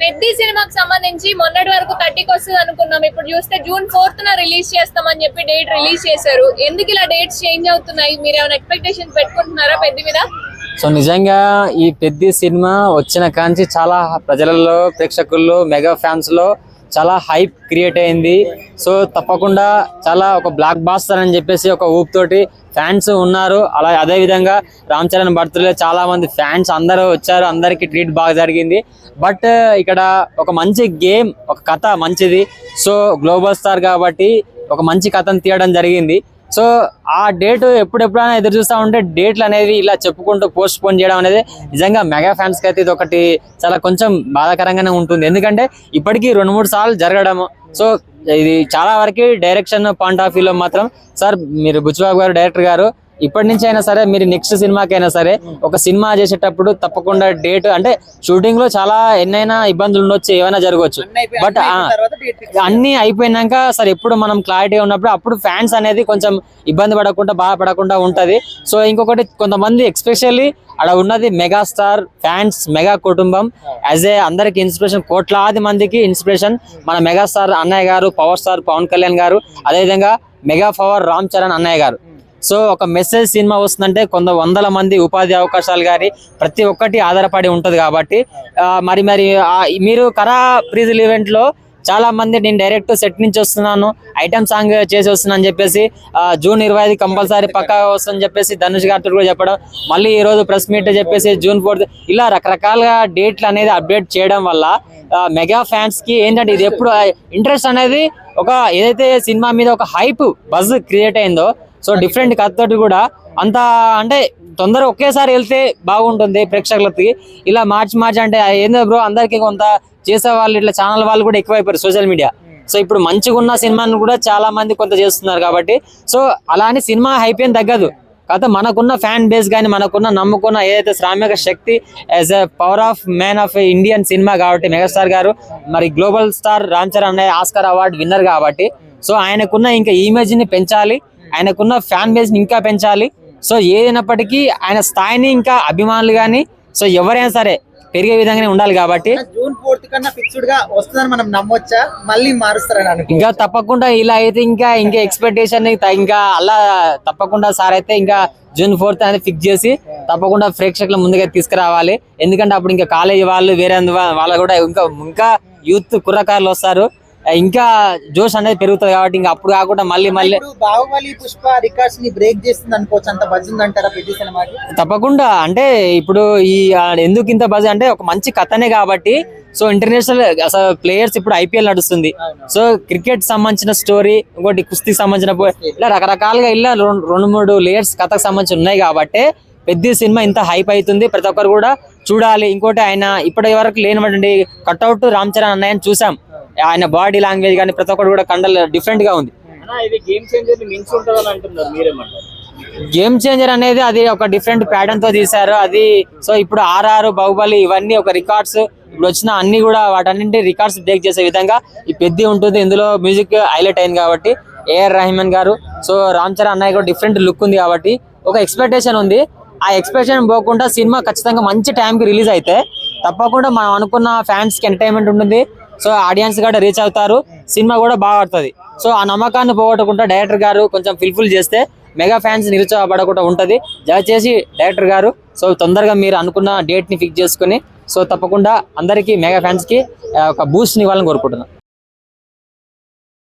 పెద్ద సినిమాకి సంబంధించి మొన్నటి వరకు 30కి వస్తుంది అనుకున్నాం. ఇప్పుడు చూస్తే June 4th రిలీజ్ చేస్తామని చెప్పి డేట్ రిలీజ్ చేశారు. ఎందుకు ఇలా డేట్స్ చేంజ్ అవుతున్నాయి? మీరు ఏమైనా ఎక్స్పెక్టేషన్స్ పెట్టుకుంటున్నారా పెద్ద మీద? సో నిజంగా ఈ పెద్ద సినిమా వచ్చిన కాంచి చాలా ప్రజలలో, ప్రేక్షకుల్లో, మెగా ఫ్యాన్స్ లో చాలా హైప్ క్రియేట్ అయింది. సో తప్పకుండా చాలా ఒక బ్లాక్ బాస్టర్ అని చెప్పేసి ఒక ఊపు తోటి ఫ్యాన్స్ ఉన్నారు. అలా అదే విధంగా రామ్ చరణ్ బర్త్డే చాలా మంది ఫ్యాన్స్ అందరూ వచ్చారు, అందరికి ట్రీట్ బాగా జరిగింది. బట్ ఇక్కడ ఒక మంచి గేమ్, ఒక కథ మంచిది. సో గ్లోబల్ స్టార్ కాబట్టి ఒక మంచి కథను తీయడం జరిగింది. సో ఆ డేట్ ఎప్పుడెప్పుడైనా ఎదురు చూస్తూ ఉంటే డేట్లు అనేవి ఇలా చెప్పుకుంటూ పోస్ట్ పోన్ చేయడం అనేది నిజంగా మెగా ఫ్యాన్స్ కి అయితే ఇది ఒకటి చాలా కొంచెం బాధాకరంగానే ఉంటుంది. ఎందుకంటే ఇప్పటికీ 2-3 సార్లు జరగడము. సో ఇది చాలా వరకు డైరెక్షన్ పాయింట్ ఆఫ్ వ్యూలో మాత్రం సార్ మీరు బుచ్చిబాబు గారు డైరెక్టర్ గారు ఇప్పటి నుంచి అయినా సరే మీరు నెక్స్ట్ సినిమాకైనా సరే ఒక సినిమా చేసేటప్పుడు తప్పకుండా డేట్ అంటే షూటింగ్ లో చాలా ఎన్నైనా ఇబ్బందులు ఉండొచ్చు, ఏమైనా జరగవచ్చు. బట్ అన్ని అయిపోయినాక సరే ఎప్పుడు మనం క్లారిటీ ఉన్నప్పుడు అప్పుడు ఫ్యాన్స్ అనేది కొంచెం ఇబ్బంది పడకుండా బాధపడకుండా ఉంటది. సో ఇంకొకటి కొంతమంది ఎస్పెషల్లీ అక్కడ ఉన్నది మెగాస్టార్ ఫ్యాన్స్, మెగా కుటుంబం యాజ్ ఏ అందరికి ఇన్స్పిరేషన్, కోట్లాది మందికి ఇన్స్పిరేషన్ మన మెగాస్టార్ అన్నయ్య గారు, పవర్ స్టార్ పవన్ కళ్యాణ్ గారు, అదేవిధంగా మెగా పవర్ రామ్ చరణ్ అన్నయ్య గారు. సో ఒక మెసేజ్ సినిమా వస్తుందంటే వందల మంది ఉపాధి అవకాశాలు కానీ ప్రతి ఒక్కటి ఆధారపడి ఉంటది కాబట్టి మరి మీరు కరా ప్రీజల్ ఈవెంట్ లో చాలా మంది నేను డైరెక్ట్ సెట్ నుంచి వస్తున్నాను, ఐటమ్ సాంగ్ చేసి వస్తున్నా అని చెప్పేసి June 25 కంపల్సరీ పక్కా వస్తుందని చెప్పేసి ధనుష్ గారితో కూడా చెప్పడం, మళ్ళీ ఈ రోజు ప్రెస్ మీట్ చెప్పేసి June 4th ఇలా రకరకాలుగా డేట్లు అనేది అప్డేట్ చేయడం వల్ల మెగా ఫ్యాన్స్ కి ఏంటంటే ఇది ఎప్పుడు ఇంట్రెస్ట్ అనేది ఒక ఏదైతే సినిమా మీద ఒక హైప్ బజ్ క్రియేట్ అయిందో, సో డిఫరెంట్ కథతోటి కూడా అంత అంటే తొందర ఒకేసారి వెళ్తే బాగుంటుంది ప్రేక్షకులకి. ఇలా మార్చి అంటే ఏందో బ్రో అందరికి కొంత చేసే వాళ్ళు ఇట్లా ఛానల్ వాళ్ళు కూడా ఎక్కువైపోయారు సోషల్ మీడియా. సో ఇప్పుడు మంచిగా ఉన్న సినిమాను కూడా చాలా మంది కొంత చేస్తున్నారు కాబట్టి సో అలా అని సినిమా హైప్ ఏం తగ్గదు. కాకపోతే మనకున్న ఫ్యాన్ బేస్ కానీ మనకున్న నమ్ముకున్న ఏదైతే శ్రామిక శక్తి as a power of man of Indian cinema కాబట్టి మెగాస్టార్ గారు మరి గ్లోబల్ స్టార్ రామ్ చరణ్ అనే ఆస్కార్ అవార్డు విన్నర్ కాబట్టి సో ఆయనకున్న ఇంకా ఇమేజ్ ని పెంచాలి, ఆయనకున్న ఫ్యాన్ బేస్ ని ఇంకా పెంచాలి. సో ఏదైనప్పటికీ ఆయన స్థాయిని ఇంకా అభిమానులు కానీ సో ఎవరైనా సరే పెరిగే విధంగానే ఉండాలి కాబట్టి June 4th కన్నా ఫిక్స్డ్ గా వస్తుందని మనం నమ్మొచ్చా? మళ్ళీ మారుస్తారని ఇంకా తప్పకుండా ఇలా అయితే ఇంకా ఎక్స్పెక్టేషన్ ఇంకా అలా తప్పకుండా సార్ అయితే ఇంకా June 4th అనేది ఫిక్స్ చేసి తప్పకుండా ప్రేక్షకుల ముందుగా తీసుకురావాలి. ఎందుకంటే అప్పుడు ఇంకా కాలేజీ వాళ్ళు వేరే వాళ్ళు కూడా ఇంకా యూత్ కుర్రకారులు వస్తారు, ఇంకా జోష్ అనేది పెరుగుతుంది కాబట్టి ఇంకా అప్పుడు కాకుండా మళ్ళీ బాహుబలి పుష్ప రికార్డ్స్ ని బ్రేక్ చేస్తుంది అనుకోవచ్చు, అంత బజ్ ఉందంటారా పెద్ద సినిమాకి? తప్పకుండా అంటే ఇప్పుడు ఈ ఎందుకు ఇంత బజ్ అంటే ఒక మంచి కథనే కాబట్టి సో ఇంటర్నేషనల్ అసలు ప్లేయర్స్ ఇప్పుడు IPL నడుస్తుంది. సో క్రికెట్ సంబంధించిన స్టోరీ, ఇంకోటి కుస్తీకి సంబంధించిన ఇలా రకరకాలుగా ఇలా 2-3 లేయర్స్ కథకు సంబంధించి ఉన్నాయి కాబట్టి పెద్ద సినిమా ఇంత హైప్ అవుతుంది, ప్రతి ఒక్కరు కూడా చూడాలి. ఇంకోటి ఆయన ఇప్పటి వరకు లేనటువంటి కట్అవుట్ రామ్ చరణ్ అన్నయ్యని చూసాం, ఆయన బాడీ లాంగ్వేజ్ కానీ ప్రతి ఒక్కరు కూడా కండలు డిఫరెంట్ గా ఉంది. గేమ్ చేంజర్ అనేది అది ఒక డిఫరెంట్ ప్యాటర్న్ తో తీశారు అది. సో ఇప్పుడు RR, బాహుబలి ఇవన్నీ ఒక రికార్డ్స్ ఇప్పుడు వచ్చిన అన్ని కూడా వాటన్నింటి రికార్డ్స్ బ్రేక్ చేసే విధంగా ఈ పెద్ద ఉంటుంది. ఇందులో మ్యూజిక్ హైలైట్ అయింది కాబట్టి AR రెహమాన్ గారు, సో రామ్ చరణ్ అన్నయ్య కూడా డిఫరెంట్ లుక్ ఉంది కాబట్టి ఒక ఎక్స్పెక్టేషన్ ఉంది. ఆ ఎక్స్పెక్టేషన్ పోకుండా సినిమా ఖచ్చితంగా మంచి టైంకి రిలీజ్ అయితే తప్పకుండా మనం అనుకున్న ఫ్యాన్స్ కి ఎంటర్టైన్మెంట్ ఉంటుంది. సో ఆడియన్స్ కూడా రీచ్ అవుతారు, సినిమా కూడా బాగా ఆడుతుంది. సో ఆ నమ్మకాన్ని పోగొట్టకుండా డైరెక్టర్ గారు కొంచెం ఫుల్ఫిల్ చేస్తే మెగా ఫ్యాన్స్ నిరుత్సాహపడకుండా ఉంటది. దయచేసి డైరెక్టర్ గారు సో తొందరగా మీరు అనుకున్న డేట్ ని ఫిక్స్ చేసుకుని సో తప్పకుండా అందరికి మెగా ఫ్యాన్స్ కి ఒక బూస్ట్ ని ఇవ్వాలని కోరుకుంటున్నాను.